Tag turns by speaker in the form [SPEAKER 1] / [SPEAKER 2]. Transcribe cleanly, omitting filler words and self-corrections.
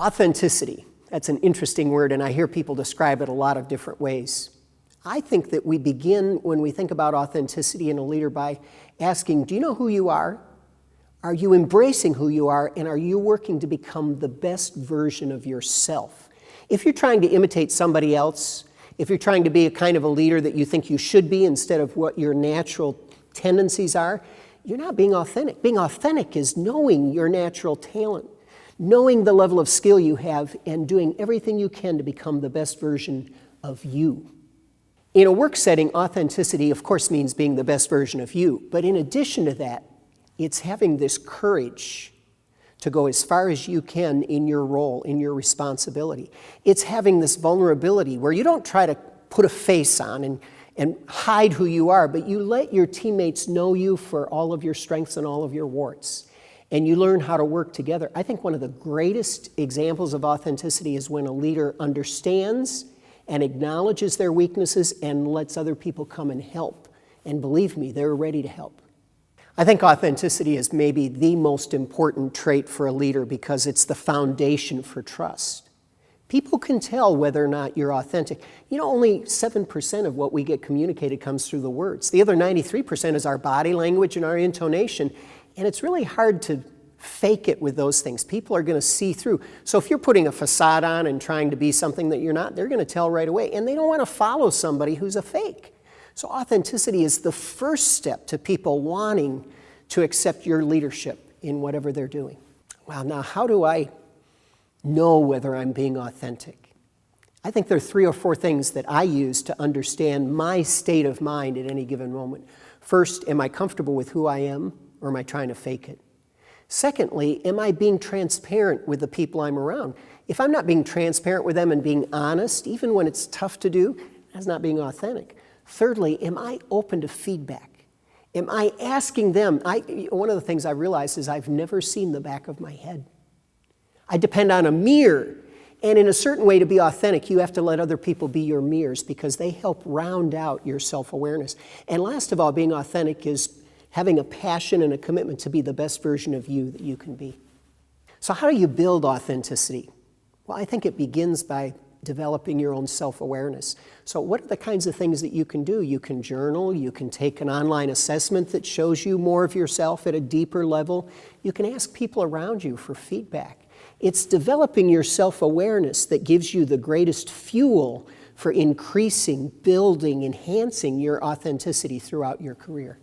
[SPEAKER 1] Authenticity, that's an interesting word, and I hear people describe it a lot of different ways. I think that we begin, when we think about authenticity in a leader, by asking, do you know who you are? Are you embracing who you are, and are you working to become the best version of yourself? If you're trying to imitate somebody else, if you're trying to be a kind of a leader that you think you should be instead of what your natural tendencies are, you're not being authentic. Being authentic is knowing your natural talent, knowing the level of skill you have, and doing everything you can to become the best version of you. In a work setting, authenticity, of course, means being the best version of you. But in addition to that, it's having this courage to go as far as you can in your role, in your responsibility. It's having this vulnerability where you don't try to put a face on and hide who you are, but you let your teammates know you for all of your strengths and all of your warts. And you learn how to work together. I think one of the greatest examples of authenticity is when a leader understands and acknowledges their weaknesses and lets other people come and help. And believe me, they're ready to help. I think authenticity is maybe the most important trait for a leader because it's the foundation for trust. People can tell whether or not you're authentic. You know, only 7% of what we get communicated comes through the words. The other 93% is our body language and our intonation. And it's really hard to fake it with those things. People are going to see through. So if you're putting a facade on and trying to be something that you're not, they're going to tell right away. And they don't want to follow somebody who's a fake. So authenticity is the first step to people wanting to accept your leadership in whatever they're doing. Well, now how do I know whether I'm being authentic? I think there are 3 or 4 things that I use to understand my state of mind at any given moment. First, am I comfortable with who I am? Or am I trying to fake it? Secondly, am I being transparent with the people I'm around? If I'm not being transparent with them and being honest, even when it's tough to do, that's not being authentic. Thirdly, am I open to feedback? Am I asking them? One of the things I realized is I've never seen the back of my head. I depend on a mirror. And in a certain way, to be authentic, you have to let other people be your mirrors because they help round out your self-awareness. And last of all, being authentic is having a passion and a commitment to be the best version of you that you can be. So how do you build authenticity? Well, I think it begins by developing your own self-awareness. So what are the kinds of things that you can do? You can journal, you can take an online assessment that shows you more of yourself at a deeper level. You can ask people around you for feedback. It's developing your self-awareness that gives you the greatest fuel for increasing, building, enhancing your authenticity throughout your career.